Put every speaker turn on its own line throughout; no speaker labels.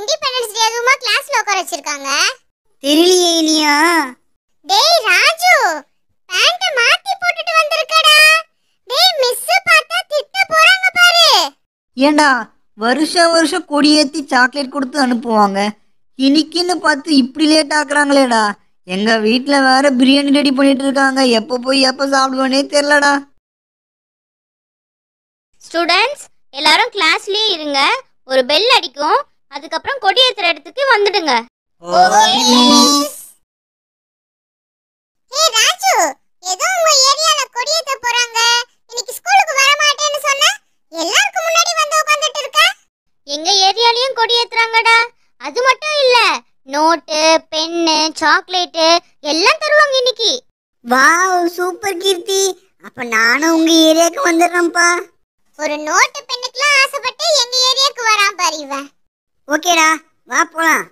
Independence day அதுமா கிளாஸ்ல உட்கார வச்சிருக்காங்க?
தெரியலையே இனியா.
டேய் ராஜு, பேண்ட் மாத்தி போட்டுட்டு வந்திருக்கடா. டேய் மிஸ் பார்த்தா திட்ட போறாங்க பாரு.
ஏண்டா வருஷம் வருஷம் கொடியேற்றி சாக்லேட் கொடுத்து அனுப்புவாங்க, இன்னைக்குன்னு பார்த்து இப்படி லேட் ஆக்குறாங்களேடா. எங்கள் வீட்டில் வேற பிரியாணி ரெடி பண்ணிட்டு இருக்காங்க, எப்போ போய் எப்போ சாப்பிடுவேனே தெரிலடா.
ஸ்டூடெண்ட்ஸ் எல்லாரும் கிளாஸ்லயே இருங்க, ஒரு பெல் அடிக்கும், அதுக்கப்புறம் கொடியேத்துற இடத்துக்கு வந்துடுங்க.
ஏய் ராஜு, ஏதோ உங்க ஏரியால கொடியேத்த போறாங்க, இன்னைக்கு ஸ்கூலுக்கு வர மாட்டேன்னு சொன்னா எல்லாருக்கும் முன்னாடி வந்து உட்கார்ந்துட்டு இருக்க.
எங்க ஏரியாலயும் கொடியேத்துறாங்கடா. அது மட்டும் இல்ல, நோட்டு, பென்னு, சாக்லேட்டு எல்லாம் தருவாங்க இன்னைக்கு.
வாவ் சூப்பர் கீர்த்தி, அப்ப நானும் உங்க ஏரியாவுக்கு வந்துடுறேன்ப்பா.
ஒரு நோட்டு பென்னுக்குலாம் ஆசைப்பட்டு எங்க ஏரியாக்கு வரான் பாரு இவன்.
ஓகேடா, வா போலாம்.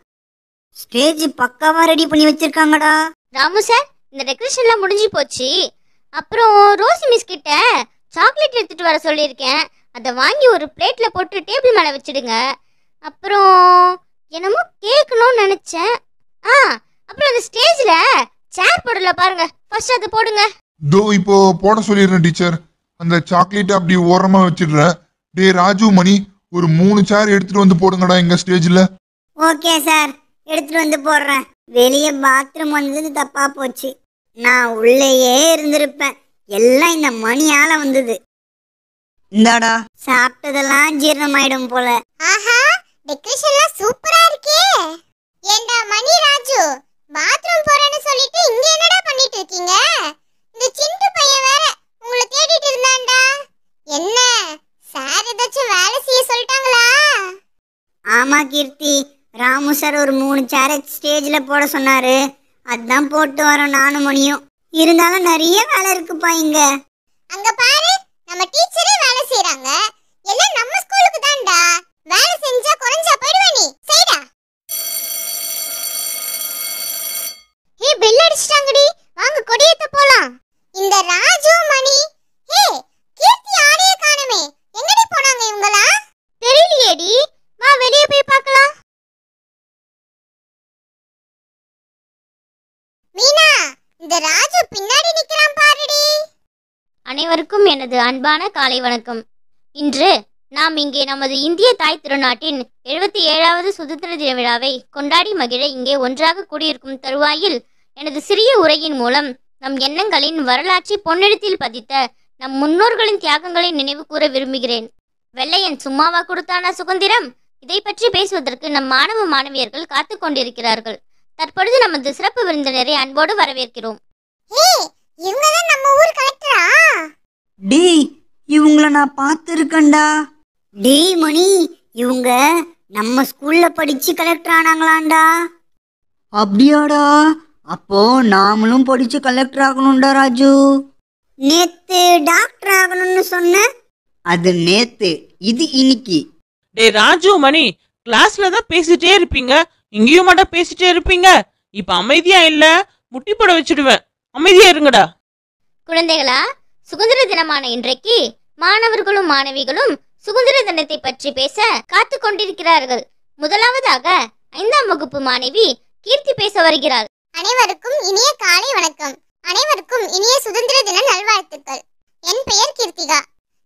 ஸ்டேஜ் பக்காவா ரெடி பண்ணி வச்சிருக்காங்கடா.
ராமு சார், இந்த டெக்கரேஷன்லாம் முடிஞ்சு போச்சு. அப்புறம் ரோசி மிஸ் கிட்ட சாக்லேட் எடுத்துட்டு வர சொல்லியிருக்கேன், அதை வாங்கி ஒரு பிளேட்ல போட்டு டேபிள் மேலே வச்சிடுங்க. அப்புறம் என்னமோ கேட்கணும்னு நினைச்சேன். அப்புறம் அந்த ஸ்டேஜ்ல சேர் போடல பாருங்க, ஃபர்ஸ்ட் அதை போடுங்க.
தோ இப்போ போட சொல்லிடுறேன் டீச்சர். அந்த சாக்லேட் அப்படி ஓரமா வச்சிடுறேன். டே ராஜு, மணி, ஒரு 3 சேர் எடுத்துட்டு வந்து போடுங்கடா எங்க ஸ்டேஜ்ல.
ஓகே சார், எடுத்துட்டு வந்து போடுறேன். வெளியே பாத்ரூம் வந்தது தப்பா போச்சு, நான் உள்ளேயே இருந்திருப்பேன். எல்லாம் இந்த மணியால வந்தது.
இந்தாடா.
சாப்பிட்டதெல்லாம் ஜீரணமாயிடும் போல.
ஆஹா, டெக்கரேஷன்லாம் சூப்பரா இருக்கே. ஏண்டா மணி, ராஜு பாத்ரூம் போறேன்னு சொல்லிட்டு இங்க என்னடா பண்ணிட்டு இருக்கீங்க? இந்த சிண்டு பையன் வேற உங்களை தேடிட்டு இருந்தான்டா. என்ன சார் ஏதாச்சும் வேலை செய்ய சொல்லிட்டாங்களா?
ஆமா கீர்த்தி, ராமு சார் ஒரு 3 சேரை ஸ்டேஜ்ல போட சொன்னாரு, அதான் போட்டு வரோம் நானும் மணியும். இருந்தாலும் நிறைய வேலை இருக்குப்பா இங்க.
அங்க பாரு, நம்ம டீச்சரே வேலை செய்றாங்க. எல்லாம் நம்ம ஸ்கூலுக்கு தான்டா. வேலை செஞ்சா குறைஞ்சா போயிடுவே நீ. சரிடா. ஹே, பெல் அடிச்சிட்டாங்கடி, வாங்க கொடியேத்த போலாம். இந்த ராஜு, மணி, ஹே கீர்த்தி ஆளையே காணுமே, எங்கடி போனாங்க இவங்களா?
தெரியலையேடி, வா வெளியே போய் பார்க்கலாம்.
மீனா, இந்த ராஜு பின்னாடி நிக்கிறான் பாருடி.
அனைவருக்கும் எனது அன்பான காலை வணக்கம். இன்று நாம் இங்கே நமது இந்திய தாய் திருநாட்டின் 77வது சுதந்திர தின விழாவை கொண்டாடி மகிழ இங்கே ஒன்றாக கூடியிருக்கும் தருவாயில் எனது சிறிய உரையின் மூலம் நம் எண்ணங்களின் வரலாற்றை பொன்னெழுத்தில் பதித்த நம் முன்னோர்களின் தியாகங்களை நினைவு கூற விரும்புகிறேன். வெள்ளையன் சும்மாவா கொடுத்தானா சுதந்திரம்? இதை பற்றி பேசுவதற்கு நம் மாணவ மாணவியர்கள் காத்து கொண்டிருக்கிறார்கள். தற்பொழுது நமது சிறப்பு விருந்தினரை அன்போடு வரவேற்கிறோம்.
இவங்கதான் நம்ம ஊர் கலெக்டரா?
டேய், இவங்கள நான் பார்த்துருக்கேன்டா.
டேய் மணி, இவங்க நம்ம ஸ்கூல்ல படிச்சு கலெக்டர் ஆனாங்களாண்டா.
அப்படியாடா, அப்போ நாமளும் படிச்சு கலெக்டர் ஆகணும்டா ராஜு.
நேத்து டாக்டர் ஆகணும்னு சொன்ன.
அது நேத்து, இது இன்னைக்கு.
டே ராஜு, மணி, கிளாஸ்ல தான் பேசிட்டே இருப்பீங்க, இங்கேயும் மட்டும் பேசிட்டே இருப்பீங்க. இப்ப அமைதியா இல்ல, முட்டி போட வச்சிடுவேன். அமைதியா இருங்கடா.
குழந்தைகளா, சுதந்திர தினமான இன்றைக்கு மாணவர்களும் மாணவிகளும் சுதந்திர தினத்தை பற்றி பேச காத்து கொண்டிருக்கிறார்கள். முதலாவதாக 5ஆம் வகுப்பு மாணவி கீர்த்தி பேச வருகிறார்.
அனைவருக்கும் இனிய காலை வணக்கம். அனைவருக்கும் இனிய சுதந்திர தின நல்வாழ்த்துக்கள். என் பெயர் கீர்த்திகா.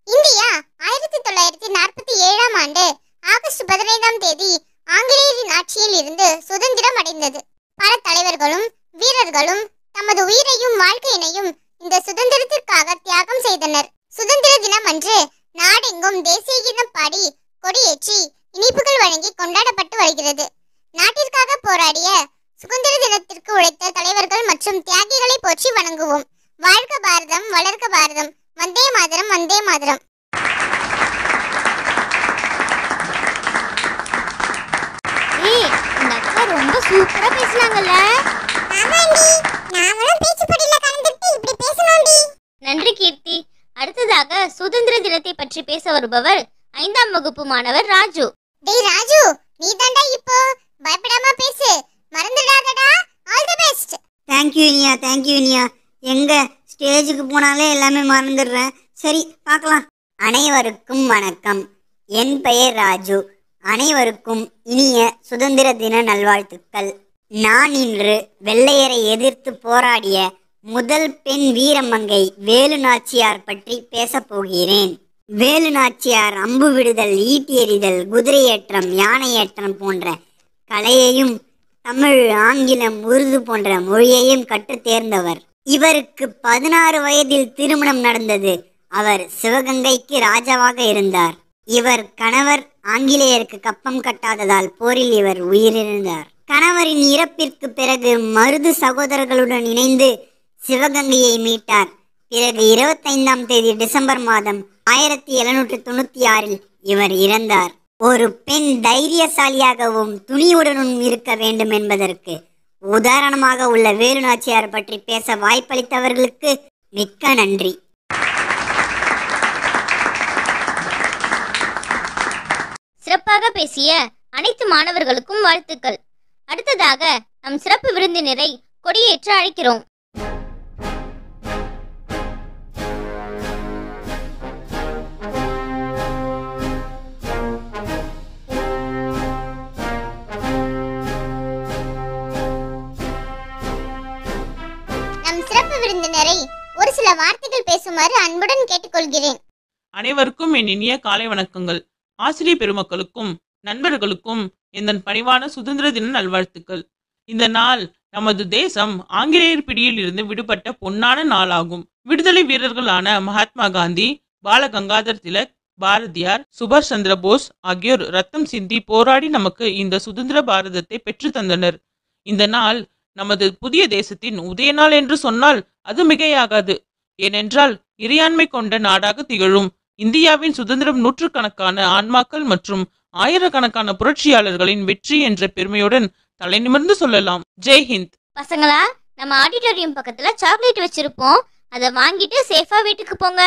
இந்தியா 1947ஆம் ஆண்டு ஆகஸ்ட் 15ஆம் தேதி ஆங்கிலேயரின் ஆட்சியில் இருந்து சுதந்திரம் அடைந்தது. பல தலைவர்களும் வீரர்களும் தமது உயிரையும் வாழ்க்கையினையும் இந்த சுதந்திரத்திற்காக தியாகம் செய்தனர். சுதந்திர தினம் அன்று நாடெங்கும் தேசிய கீதம் பாடி கொடியேற்றி இனிப்புகள் வழங்கி கொண்டாடப்பட்டு வருகிறது. நாட்டிற்காக போராடிய சுதந்திர தினத்திற்கு உழைத்த தலைவர்கள் மற்றும் தியாகிகளை போற்றி வணங்குவோம். வாழ்க பாரதம், வளர்க பாரதம். வந்தே மாதரம், வந்தே மாதரம்.
இந்த அக்கா ரொம்ப சூப்பரா பேசினாங்கல்ல. நன்றி கீர்த்தி. அடுத்ததாக சுதந்திர தினத்தை பற்றி பேச வருபவர் 5ஆம் வகுப்பு மாணவர் ராஜு.
டேய் ராஜு, நீ தாண்டா இப்போ, பயப்படாம பேசு, மறந்துடாதடா. All the best.
Thank you Iniya, thank you Iniya. எங்க ஸ்டேஜுக்கு போனாலே எல்லாமே மறந்துடுறேன். சரி பார்க்கலாம். அனைவருக்கும் வணக்கம். என் பெயர் ராஜு. அனைவருக்கும் இனிய சுதந்திர தின நல்வாழ்த்துக்கள். நான் இன்று வெள்ளையரை எதிர்த்து போராடிய முதல் பெண் வீரமங்கை வேலு நாச்சியார் பற்றி பேசப் போகிறேன். வேலு நாச்சியார் அம்பு விடுதல், ஈட்டி எறிதல், குதிரையேற்றம், யானையேற்றம் போன்ற கலையையும் தமிழ், ஆங்கிலம், உருது போன்ற மொழியையும் கற்றுத் தேர்ந்தவர். இவருக்கு 16 வயதில் திருமணம் நடந்தது. அவர் சிவகங்கைக்கு ராஜாவாக இருந்தார். இவர் கணவர் ஆங்கிலேயருக்கு கப்பம் கட்டாததால் போரில் இவர் உயிரிழந்தார். கணவரின் இறப்பிற்கு பிறகு மருது சகோதரர்களுடன் இணைந்து சிவகங்கையை மீட்டார். பிறகு 25ஆம் தேதி டிசம்பர் மாதம் 1796 இவர் இறந்தார். ஒரு பெண் தைரியசாலியாகவும் துணியுடனும் இருக்க வேண்டும் என்பதற்கு உதாரணமாக உள்ள வேலு நாச்சியார் பற்றி பேச வாய்ப்பளித்தவர்களுக்கு மிக்க நன்றி.
சிறப்பாக பேசிய அனைத்து மாணவர்களுக்கும் வாழ்த்துக்கள். அடுத்ததாக நம் சிறப்பு விருந்தினரை கொடியேற்ற அழைக்கிறோம்.
நம் சிறப்பு விருந்தினரை ஒரு சில வார்த்தைகள் பேசுமாறு அன்புடன் கேட்டுக்கொள்கிறேன்.
அனைவருக்கும் என் இனிய காலை வணக்கங்கள். ஆசிரியர் பெருமக்களுக்கும் நண்பர்களுக்கும் என் பணிவான சுதந்திர தின நல்வாழ்த்துக்கள். இந்த நாள் நமது தேசம் ஆங்கிலேயர் பிடியில் இருந்து விடுபட்ட பொன்னான நாளாகும். விடுதலை வீரர்களான மகாத்மா காந்தி, பாலகங்காதர் திலக், பாரதியார், சுபாஷ் சந்திர போஸ் ஆகியோர் ரத்தம் சிந்தி போராடி நமக்கு இந்த சுதந்திர பாரதத்தை பெற்று தந்தனர். இந்த நாள் நமது புதிய தேசத்தின் உதய நாள் என்று சொன்னால் அது மிகையாகாது. ஏனென்றால் இறையாண்மை கொண்ட நாடாக திகழும் இந்தியாவின் சுதந்திரம் நூற்றுக்கணக்கான ஆன்மாக்கள் மற்றும் ஆயிரக்கணக்கான புரட்சியாளர்களின் வெற்றி என்ற பெருமையுடன் தலை நிமிர்ந்து சொல்லலாம். ஜெய் ஹிந்த்.
பசங்களா, நம்ம ஆடிட்டோரியம் பக்கத்துல சாக்லேட் வச்சிருப்போம். அதை வாங்கிட்டு சேஃபா வீட்டுக்கு போங்க.